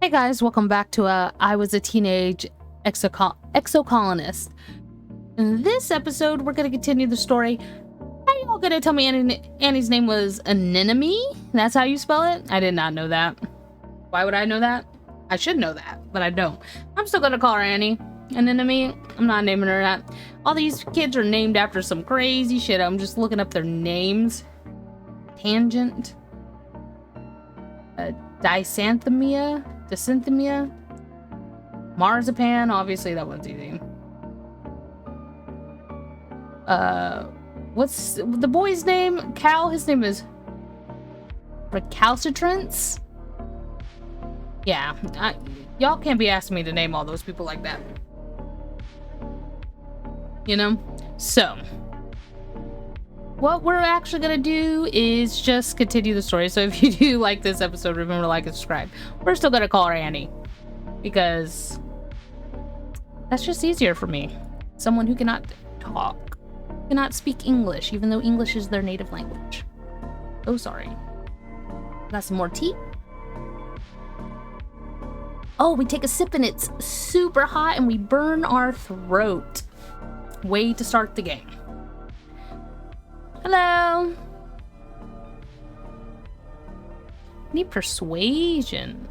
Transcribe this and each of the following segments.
Hey guys, welcome back to I Was a Teenage Exocolonist. In this episode, we're going to continue the story. Are you all going to tell me Annie's name was Anemone? That's how you spell it? I did not know that. Why would I know that? I should know that, but I don't. I'm still going to call her Annie. Anemone. I'm not naming her that. All these kids are named after some crazy shit. I'm just looking up their names. Tangent. Disanthemia, Marzipan, obviously that one's easy. What's the boy's name? Cal, his name is Recalcitrance? Yeah, y'all can't be asking me to name all those people like that. You know? So, what we're actually gonna do is just continue the story. So if you do like this episode, remember to like and subscribe. We're still gonna call her Annie because that's just easier for me. Someone who cannot talk, cannot speak English, even though English is their native language. Oh, sorry. Got some more tea. Oh, we take a sip and it's super hot and we burn our throat. Way to start the game. Hello. Need persuasion.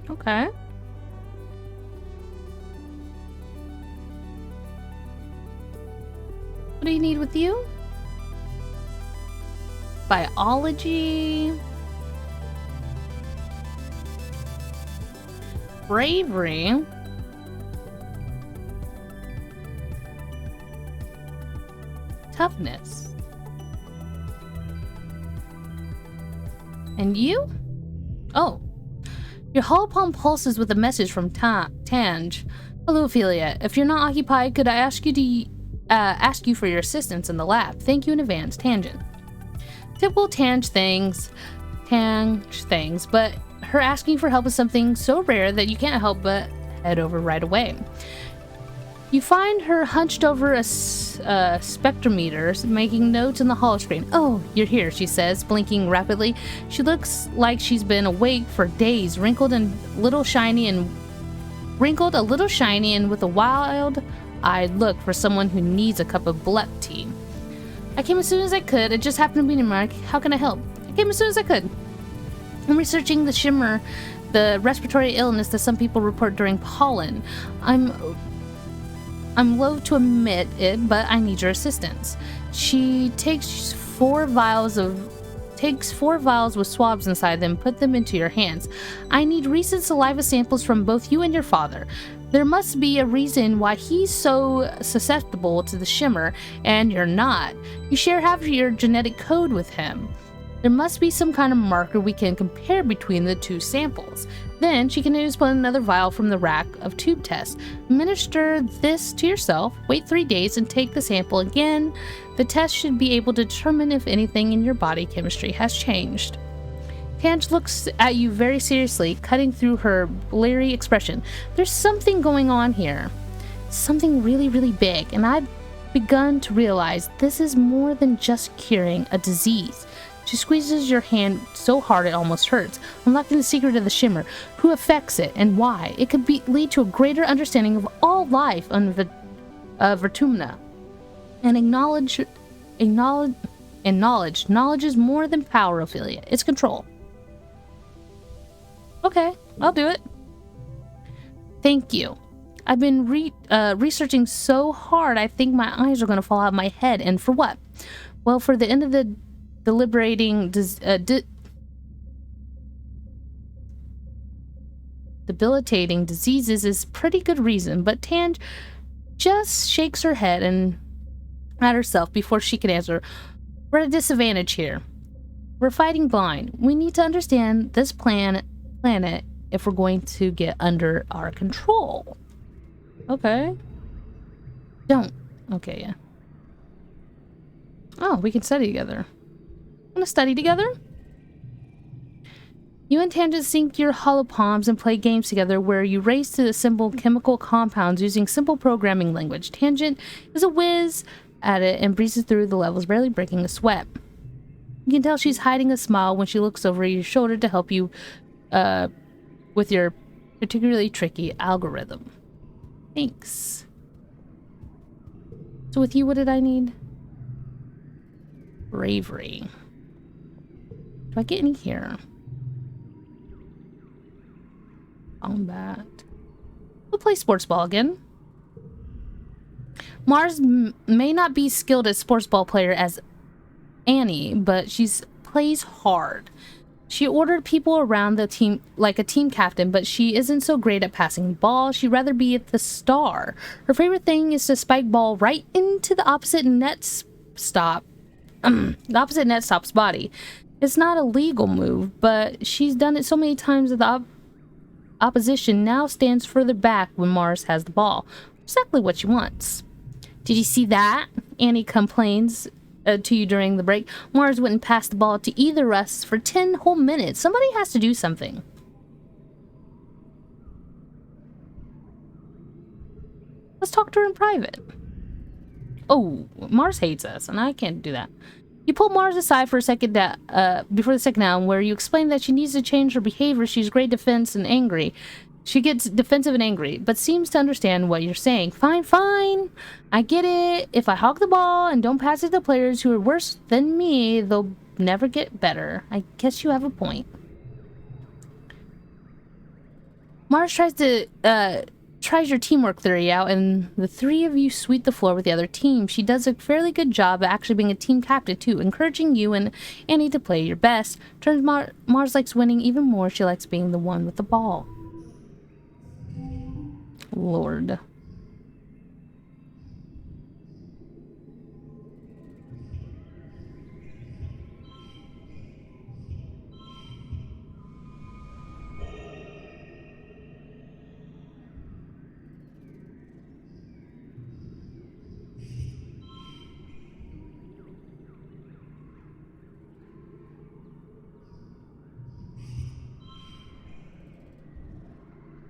Okay. What do you need with you? Biology. Bravery. Toughness. And you? Oh. Your hollow palm pulses with a message from Tange. Hello, Ophelia. If you're not occupied, could I ask you for your assistance in the lab? Thank you in advance, Tangent. Typical Tange things, but her asking for help is something so rare that you can't help but head over right away. You find her hunched over a spectrometer, making notes in the holo screen. Oh, you're here, she says, blinking rapidly. She looks like she's been awake for days, wrinkled a little shiny and with a wild-eyed look for someone who needs a cup of blep tea. I came as soon as I could. It just happened to be near Mark. How can I help? I came as soon as I could. I'm researching the shimmer, the respiratory illness that some people report during pollen. I'm loath to admit it, but I need your assistance. She takes four vials with swabs inside them, put them into your hands. I need recent saliva samples from both you and your father. There must be a reason why he's so susceptible to the shimmer, and you're not. You share half of your genetic code with him. There must be some kind of marker we can compare between the two samples. Then she continues to pull another vial from the rack of tube tests. Administer this to yourself, wait 3 days, and take the sample again. The test should be able to determine if anything in your body chemistry has changed. Tange looks at you very seriously, cutting through her bleary expression. There's something going on here. Something really, really big, and I've begun to realize this is more than just curing a disease. She squeezes your hand so hard it almost hurts, unlocking the secret of the shimmer, who affects it, and why. It could lead to a greater understanding of all life on Vertumna. And knowledge is more than power, Ophelia. It's control. Okay, I'll do it. Thank you. I've been researching so hard, I think my eyes are going to fall out of my head. And for what? Well, for the end of the debilitating diseases is pretty good reason, but Tange just shakes her head and at herself before she can answer. We're at a disadvantage here. We're fighting blind. We need to understand this planet if we're going to get under our control. Okay. Don't. Okay, yeah. Oh, we can study together. Want to study together? You and Tangent sync your hollow palms and play games together where you race to assemble chemical compounds using simple programming language. Tangent is a whiz at it and breezes through the levels, barely breaking a sweat. You can tell she's hiding a smile when she looks over your shoulder to help you with your particularly tricky algorithm. Thanks. So with you, what did I need? Bravery. Do I get any here? Combat. We'll play sports ball again. Mars may not be skilled as sports ball player as Annie, but she's plays hard. She ordered people around the team like a team captain, but she isn't so great at passing the ball. She'd rather be at the star. Her favorite thing is to spike ball right into the opposite net stop. The opposite net stop's body. It's not a legal move, but she's done it so many times that the opposition now stands further back when Mars has the ball. Exactly what she wants. Did you see that? Annie complains to you during the break. Mars wouldn't pass the ball to either of us for 10 whole minutes. Somebody has to do something. Let's talk to her in private. Oh, Mars hates us, and I can't do that. You pull Mars aside for a second before the second round, where you explain that she needs to change her behavior. She's great defense and angry. She gets defensive and angry, but seems to understand what you're saying. Fine, fine. I get it. If I hog the ball and don't pass it to players who are worse than me, they'll never get better. I guess you have a point. Mars tries your teamwork theory out, and the three of you sweep the floor with the other team. She does a fairly good job of actually being a team captain, too, encouraging you and Annie to play your best. Turns Mars likes winning even more. She likes being the one with the ball. Lord.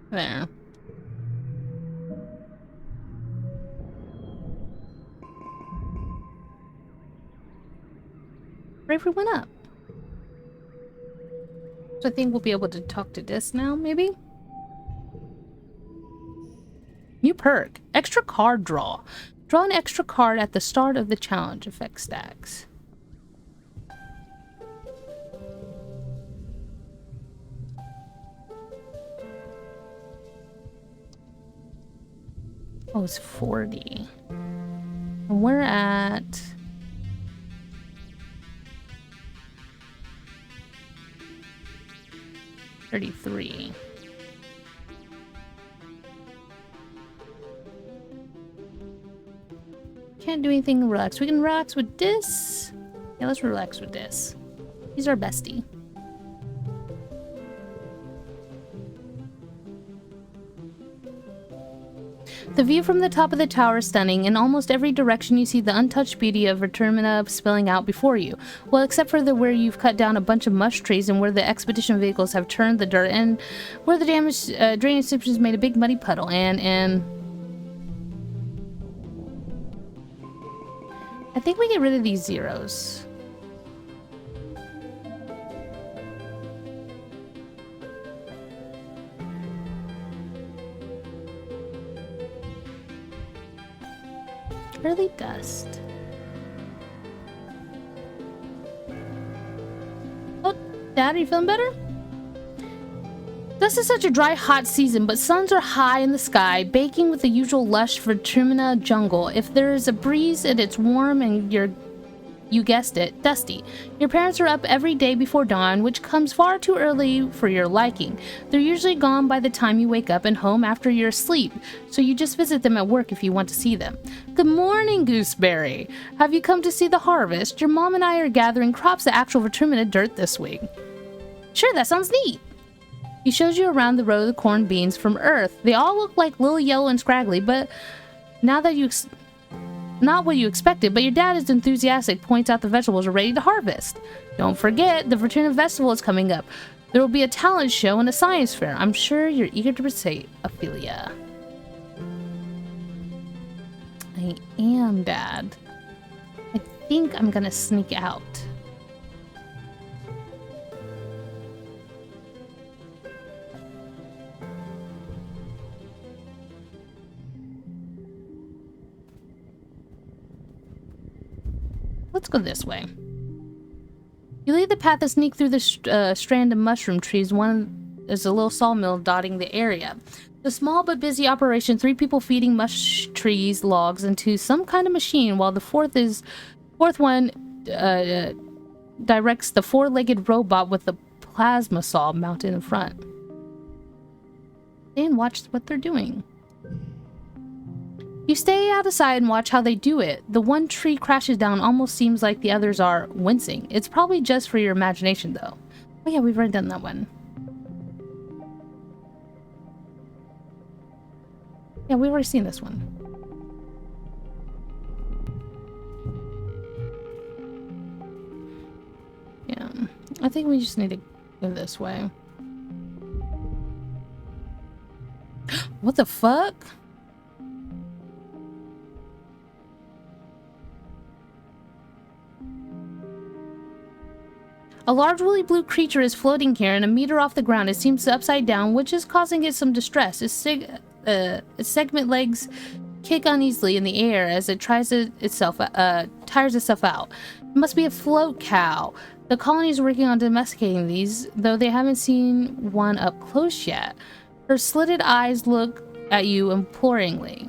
There. Bravery went up. So I think we'll be able to talk to this now, maybe? New perk. Extra card draw. Draw an extra card at the start of the challenge. Effect stacks. Oh, it's 40. And we're at... 33. Can't do anything to relax. We can relax with this. Yeah, let's relax with this. He's our bestie. The view from the top of the tower is stunning. In almost every direction you see the untouched beauty of Termina spilling out before you. Well, except for where you've cut down a bunch of mush trees and where the expedition vehicles have turned the dirt and where the damaged drainage systems made a big muddy puddle. And I think we get rid of these zeros. Early dust. Oh, Dad, are you feeling better? This is such a dry, hot season, but suns are high in the sky, baking with the usual lush Termina jungle. If there is a breeze and it's warm and you guessed it, dusty. Your parents are up every day before dawn, which comes far too early for your liking. They're usually gone by the time you wake up and home after you're asleep, so you just visit them at work if you want to see them. Good morning, Gooseberry. Have you come to see the harvest? Your mom and I are gathering crops of actual Termina dirt this week. Sure, that sounds neat. He shows you around the row of the corn beans from Earth. They all look like little yellow and scraggly, but now that not what you expected, but your dad is enthusiastic, points out the vegetables are ready to harvest. Don't forget, the Termina Festival is coming up. There will be a talent show and a science fair. I'm sure you're eager to participate, Ophelia. I am, Dad. I think I'm gonna sneak out. Let's go this way. You lead the path to sneak through the strand of mushroom trees. One is a little sawmill dotting the area. The small but busy operation, 3 people feeding mush trees logs into some kind of machine, while the fourth one directs the 4-legged robot with the plasma saw mounted in front. And watch what they're doing. You stay out of sight and watch how they do it. The one tree crashes down, almost seems like the others are wincing. It's probably just for your imagination, though. Oh yeah, we've already done that one. Yeah, we've already seen this one. Yeah, I think we just need to go this way. What the fuck? A large woolly blue creature is floating here, and a meter off the ground. It seems upside down, which is causing it some distress. Its segment legs kick uneasily in the air as it tires itself out. It must be a float cow. The colony is working on domesticating these, though they haven't seen one up close yet. Her slitted eyes look at you imploringly.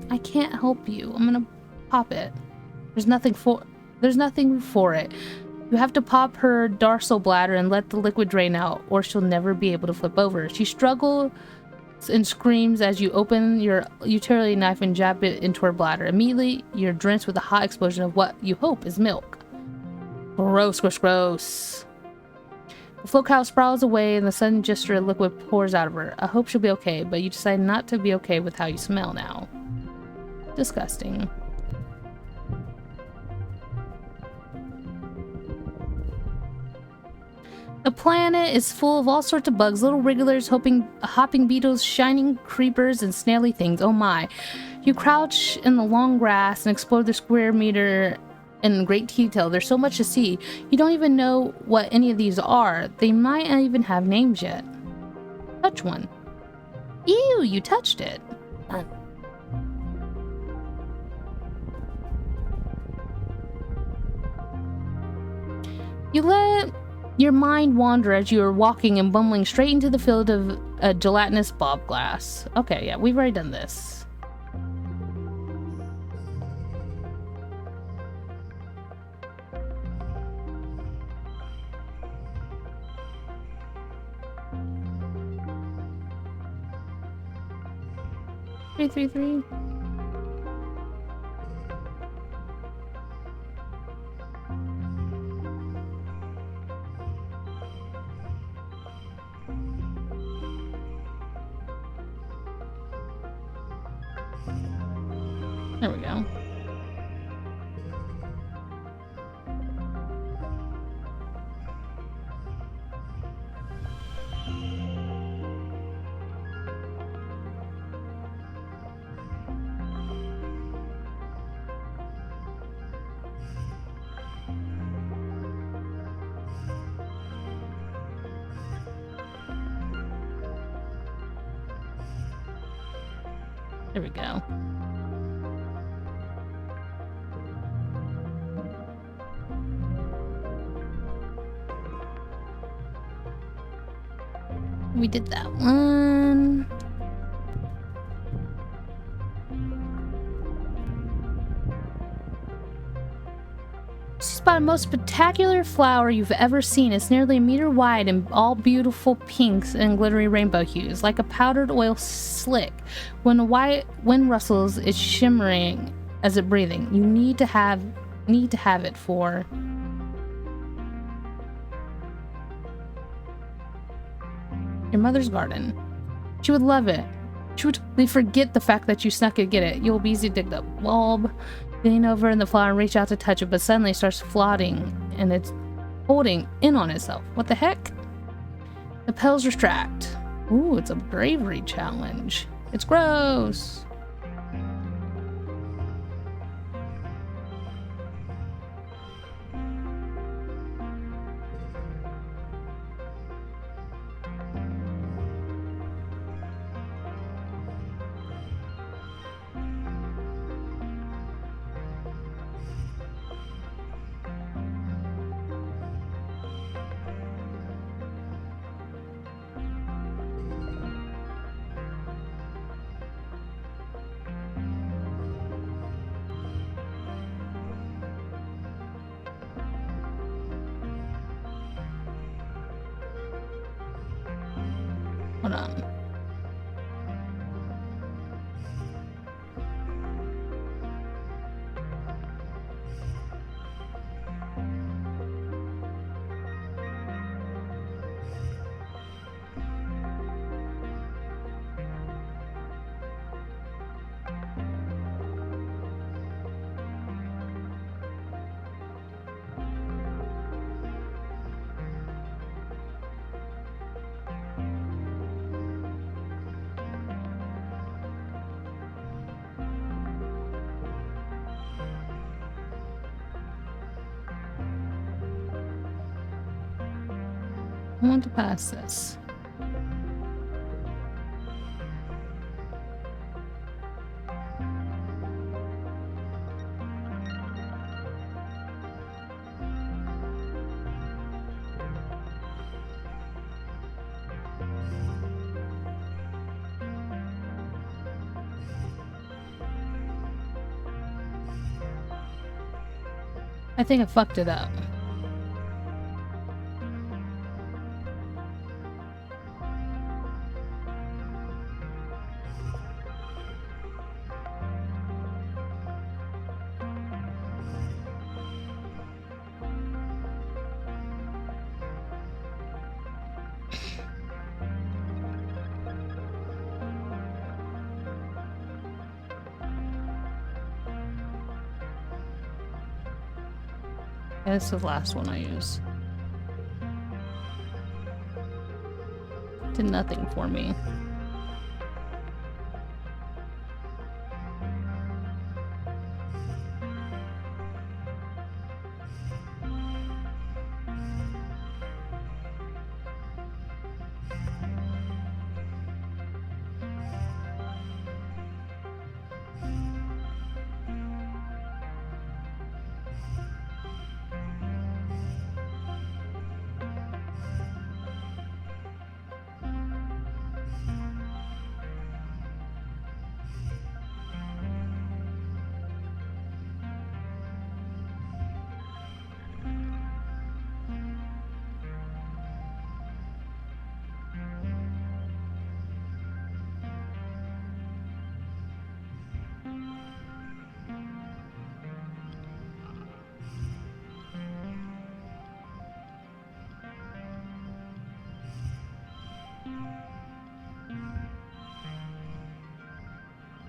I can't help you. I'm gonna pop it. There's nothing for it. You have to pop her dorsal bladder and let the liquid drain out, or she'll never be able to flip over. She struggles and screams as you open your utility knife and jab it into her bladder. Immediately, you're drenched with a hot explosion of what you hope is milk. Gross, gross, gross. The float cow sprawls away, and the sudden gesture of liquid pours out of her. I hope she'll be okay, but you decide not to be okay with how you smell now. Disgusting. The planet is full of all sorts of bugs, little wrigglers, hopping beetles, shining creepers, and snaily things. Oh my. You crouch in the long grass and explore the square meter in great detail. There's so much to see. You don't even know what any of these are. They might not even have names yet. Touch one. Ew, you touched it. You let your mind wander as you are walking and bumbling straight into the field of a gelatinous bob glass. Okay, yeah, we've already done this. Three. There we go. There we go. We did that one. You spot a most spectacular flower you've ever seen. It's nearly a meter wide and all beautiful pinks and glittery rainbow hues, like a powdered oil slick. When a white wind rustles, it's shimmering as it breathing. You need to have it for your mother's garden. She would love it. She would totally forget the fact that you snuck it. Get it. You'll be easy to dig the bulb. Lean over in the flower and reach out to touch it, but suddenly it starts floating and it's holding in on itself. What the heck? The petals retract. Ooh, it's a bravery challenge. It's gross. Hold on. I want to pass this. I think I fucked it up. This is the last one I use. Did nothing for me.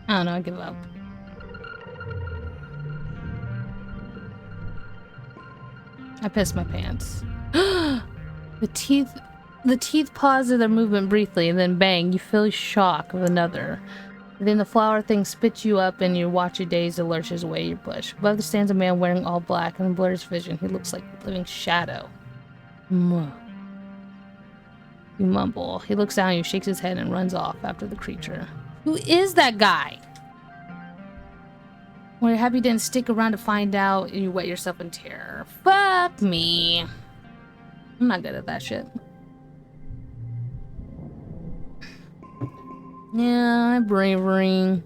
I don't know, I give up. I pissed my pants. The teeth pause in their movement briefly, and then bang, you feel shock of another. Then the flower thing spits you up, and you watch your daze and lurches away your bush. Above there stands a man wearing all black and blurs vision. He looks like a living shadow. You mumble. He looks down at you, shakes his head, and runs off after the creature. Who is that guy? Well, you're happy you didn't stick around to find out, and you wet yourself in terror. Fuck me. I'm not good at that shit. Yeah, bravery.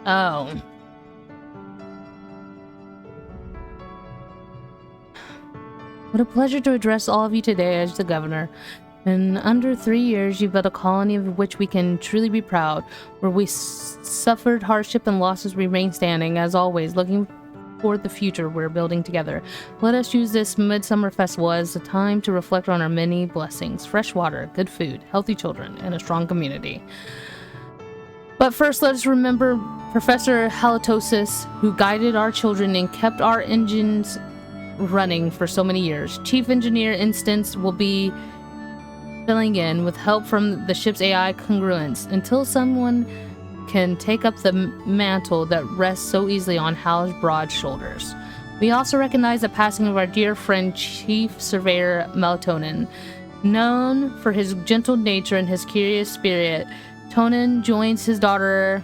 Oh. What a pleasure to address all of you today as the governor. In under 3 years, you've built a colony of which we can truly be proud. Where we suffered hardship and losses, remain standing. As always, looking toward the future we're building together. Let us use this midsummer festival as a time to reflect on our many blessings. Fresh water, good food, healthy children, and a strong community. But first, let us remember Professor Halitosis, who guided our children and kept our engines running for so many years. Chief Engineer Instance will be filling in with help from the ship's AI congruence until someone can take up the mantle that rests so easily on Hal's broad shoulders. We also recognize the passing of our dear friend Chief Surveyor Melatonin. Known for his gentle nature and his curious spirit, Tonin joins his daughter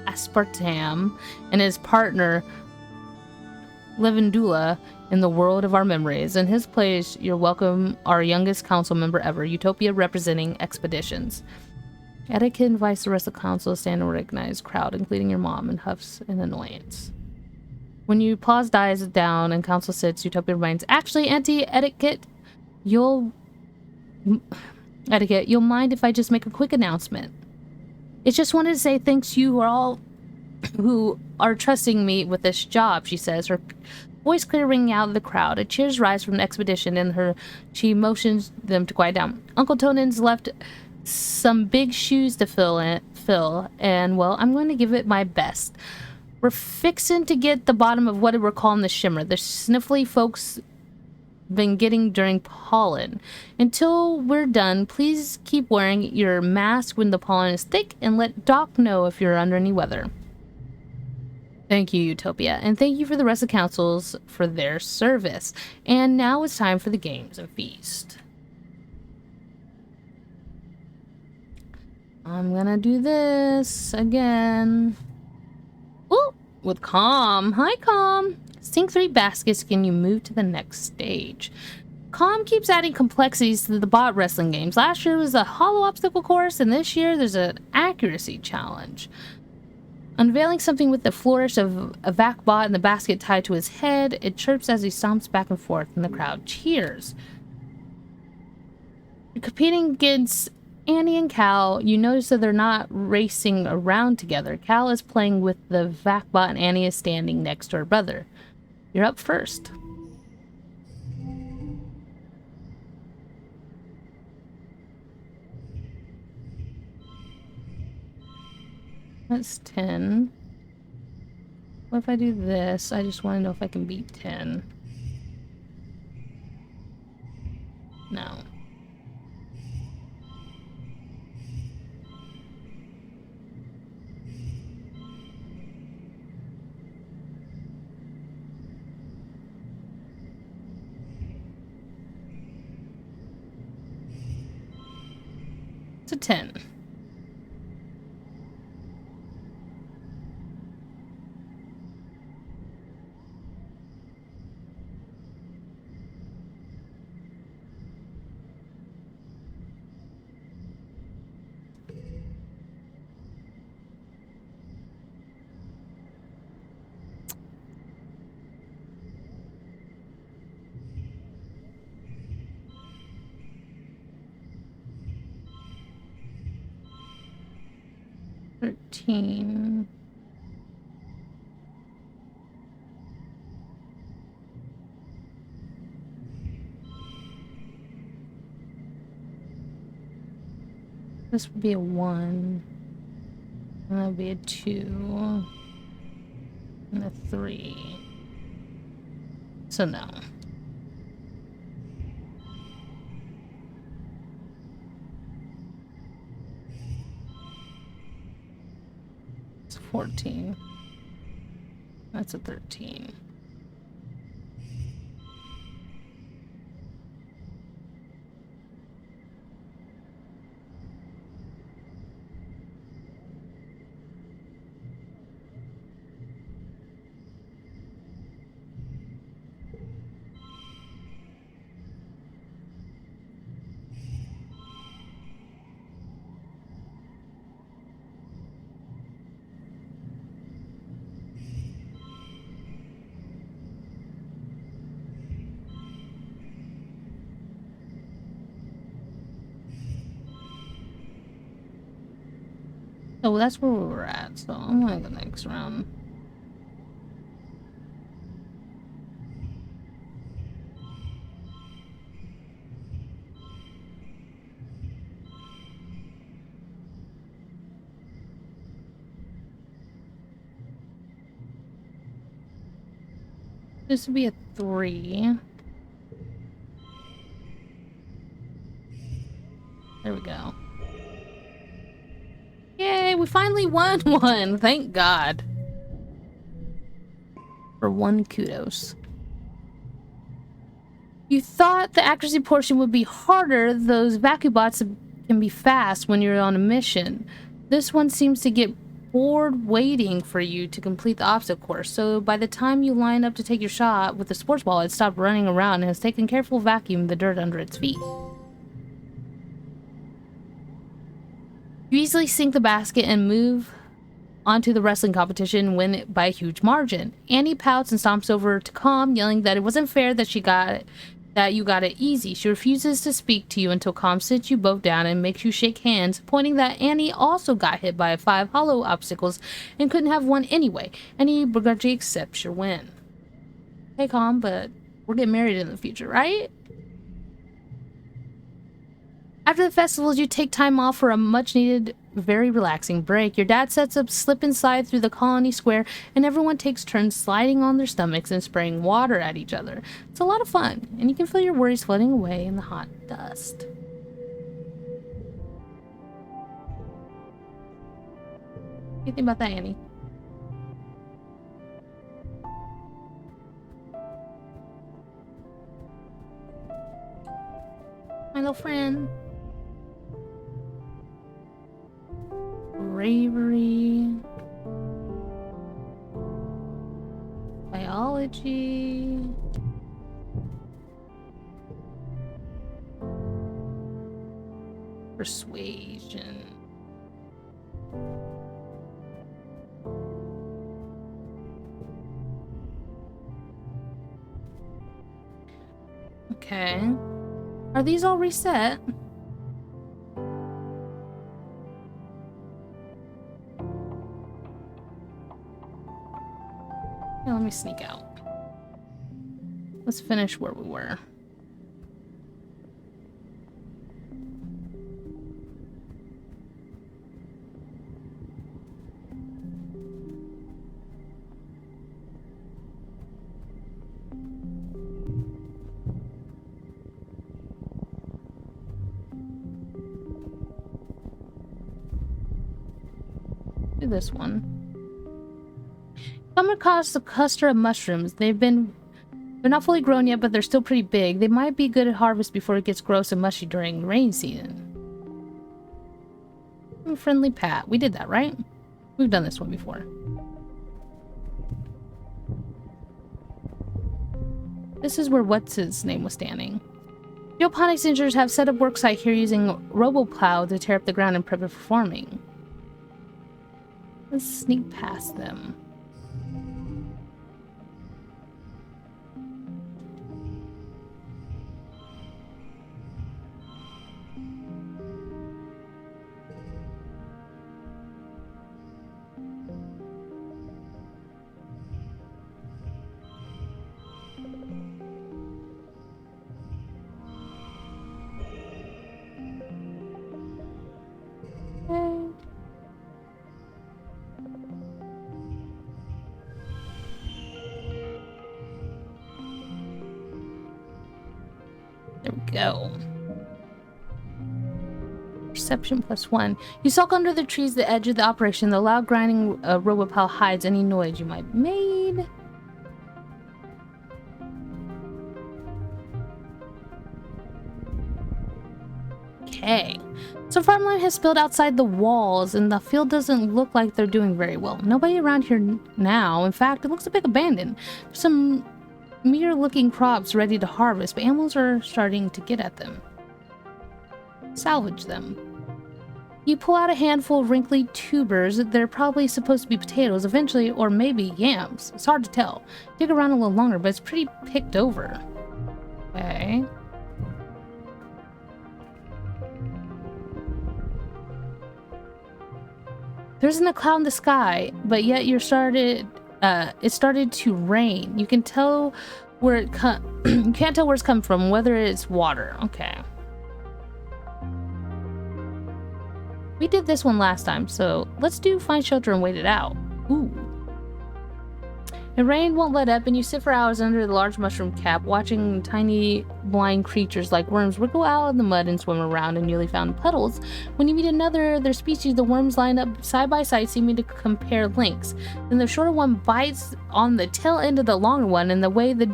Aspartam and his partner Levendula in the world of our memories. In his place, you're welcome, our youngest council member ever, Utopia representing expeditions. Etiquette invites the rest of the council to stand and recognize crowd, including your mom, and huffs in annoyance. When your pause dies down and council sits, Utopia reminds, actually, anti-etiquette, you'll Etiquette, you'll mind if I just make a quick announcement? It's just wanted to say thanks to you who are trusting me with this job, she says, her voice clear ringing out of the crowd. A cheers rise from the expedition, and she motions them to quiet down. Uncle Tonan's left some big shoes to fill, and, well, I'm going to give it my best. We're fixing to get the bottom of what we're calling the shimmer, the sniffly folks been getting during pollen. Until we're done, please keep wearing your mask when the pollen is thick, and let Doc know if you're under any weather. Thank you, Utopia, and thank you for the rest of the councils for their service. And now it's time for the games and feast. I'm gonna do this again. Ooh, with Calm. Hi, Calm. Sink 3 baskets, can you move to the next stage? Calm keeps adding complexities to the bot wrestling games. Last year was a hollow obstacle course, and this year there's an accuracy challenge. Unveiling something with the flourish of a vac bot and the basket tied to his head, it chirps as he stomps back and forth, and the crowd cheers. You're competing against Annie and Cal. You notice that they're not racing around together. Cal is playing with the vac bot, and Annie is standing next to her brother. You're up first. That's 10. What if I do this? I just want to know if I can beat 10. No. It's a 10. $13. This would be a 1. And that would be a 2. And a 3. So no. It's 14. That's a 13. Oh, well, that's where we were at, so I'm going to go next round. This would be a 3. There we go. Yay, we finally won one! Thank God. For 1 kudos. You thought the accuracy portion would be harder. Those vacuum bots can be fast when you're on a mission. This one seems to get bored waiting for you to complete the obstacle course, so by the time you line up to take your shot with the sports ball, it stopped running around and has taken careful vacuum the dirt under its feet. You easily sink the basket and move onto the wrestling competition, win it by a huge margin. Annie pouts and stomps over to Calm, yelling that it wasn't fair that she got that you got it easy. She refuses to speak to you until Calm sits you both down and makes you shake hands, pointing that Annie also got hit by 5 hollow obstacles and couldn't have one anyway. Annie begrudgingly accepts your win. Hey, Calm, but we're getting married in the future, right? After the festivals, you take time off for a much-needed, very relaxing break. Your dad sets up slip and slide through the colony square, and everyone takes turns sliding on their stomachs and spraying water at each other. It's a lot of fun, and you can feel your worries floating away in the hot dust. What do you think about that, Annie? My little friend. Bravery, biology, persuasion. Okay. Are these all reset? Yeah, let me sneak out. Let's finish where we were. Do this one. Come across a cluster of mushrooms. They're not fully grown yet, but they're still pretty big. They might be good at harvest before it gets gross and mushy during rain season. Friendly pat. We did that, right? We've done this one before. This is where what's his name was standing. Geoponics engineers have set up worksite here using RoboPlow to tear up the ground and prep it for farming. Let's sneak past them. There we go. Perception +1. You sulk under the trees at the edge of the operation. The loud grinding RoboPal hides any noise you might have made. Okay. So farmland has spilled outside the walls, and the field doesn't look like they're doing very well. Nobody around here now. In fact, it looks a bit abandoned. There's some mere-looking crops ready to harvest, but animals are starting to get at them. Salvage them. You pull out a handful of wrinkly tubers. They're probably supposed to be potatoes eventually, or maybe yams. It's hard to tell. Dig around a little longer, but it's pretty picked over. Okay. There isn't a cloud in the sky, but yet it started to rain. You can tell where it you can't tell where it's come from, whether it's water. Okay. We did this one last time, so let's do find shelter and wait it out. Ooh. The rain won't let up, and you sit for hours under the large mushroom cap, watching tiny blind creatures like worms wriggle out of the mud and swim around in newly found puddles. When you meet another of their species, the worms line up side by side, seeming to compare lengths. Then the shorter one bites on the tail end of the longer one, and the way the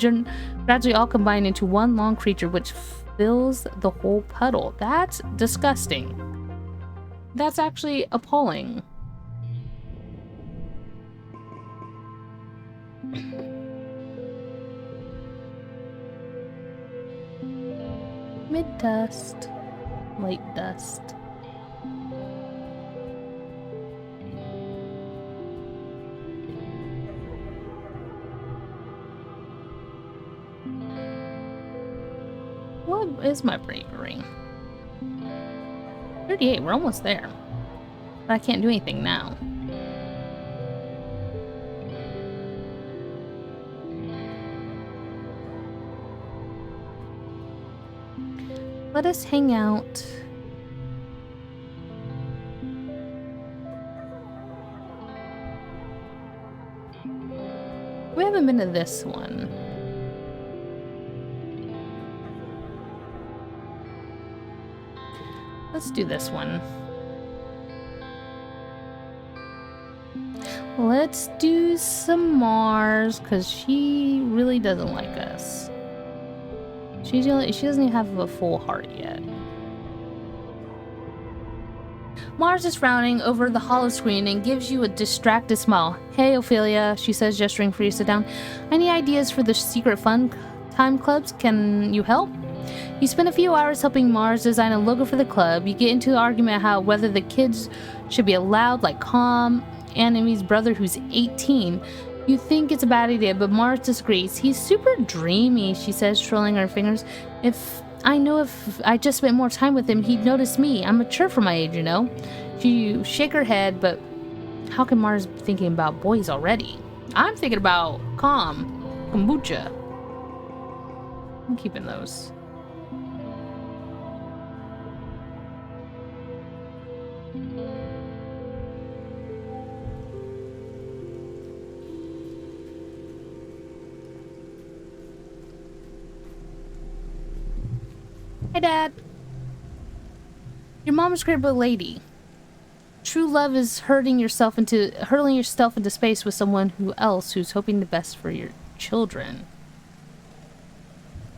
gradually all combine into one long creature, which fills the whole puddle. That's disgusting. That's actually appalling. Mid-dust, late dust. is my bravery? 38, we're almost there. But I can't do anything now. Let us hang out. We haven't been to this one. Let's do this one. Let's do some Mars, because she really doesn't like us. She doesn't even have a full heart yet. Mars is frowning over the hollow screen and gives you a distracted smile. Hey, Ophelia, she says, gesturing for you to sit down. Any ideas for the secret fun time clubs? Can you help? You spend a few hours helping Mars design a logo for the club. You get into an argument how whether the kids should be allowed, like Calm, Anemi's brother who's 18. You think it's a bad idea, but Mars disagrees. He's super dreamy, she says, twirling her fingers. If I just spent more time with him, he'd notice me. I'm mature for my age, you know? You shake her head, but how can Mars be thinking about boys already? I'm thinking about kombucha. I'm keeping those. Hey, Dad. Your mom's great but lady. True love is hurling yourself into space with someone who's hoping the best for your children.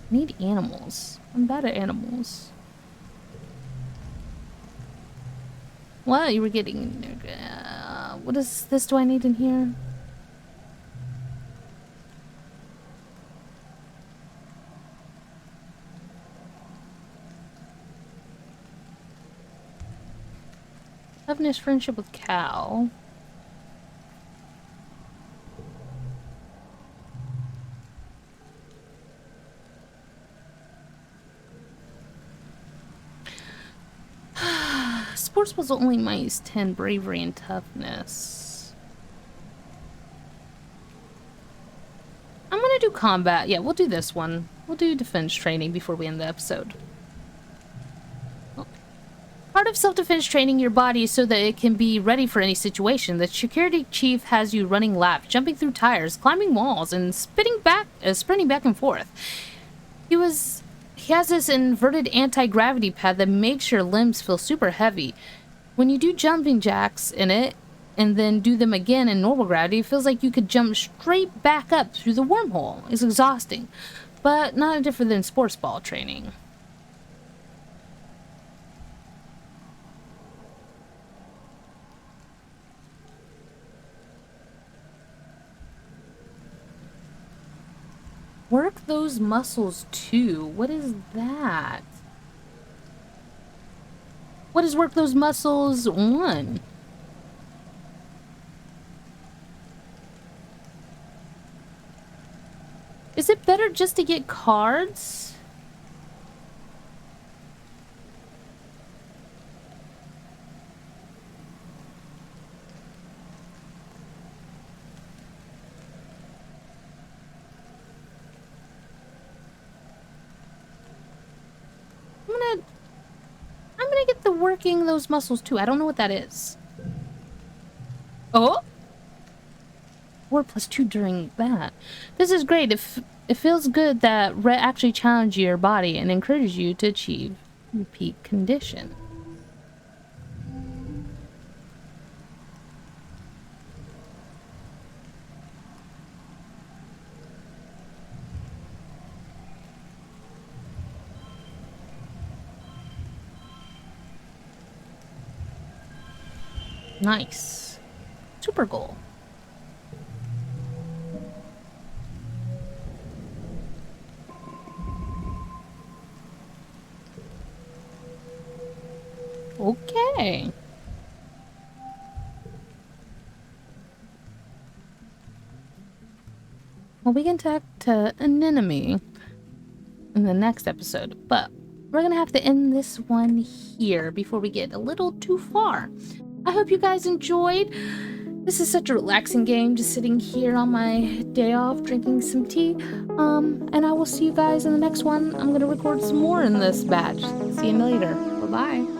I need animals. I'm bad at animals. What? You were getting... what is this? Do I need in here? Toughness, friendship with Cal. Sports was only minus 10 bravery and toughness. I'm gonna do combat. Yeah, we'll do this one. We'll do defense training before we end the episode. Part of self-defense training your body so that it can be ready for any situation. The security chief has you running laps, jumping through tires, climbing walls, and sprinting back and forth. He has this inverted anti-gravity pad that makes your limbs feel super heavy. When you do jumping jacks in it, and then do them again in normal gravity, it feels like you could jump straight back up through the wormhole. It's exhausting, but not different than sports ball training. Work those muscles too. What is that? What is work those muscles 1? Is it better just to get cards? I'm gonna get the working those muscles too. I don't know what that is. Oh! 4+2 during that. This is great. It feels good that Rhett actually challenged your body and encouraged you to achieve your peak condition. Nice. Super goal. Okay. Well, we can talk to an enemy in the next episode, but we're gonna have to end this one here before we get a little too far. I hope you guys enjoyed. This is such a relaxing game, just sitting here on my day off drinking some tea. And I will see you guys in the next one. I'm gonna record some more in this batch. See you later. Bye bye.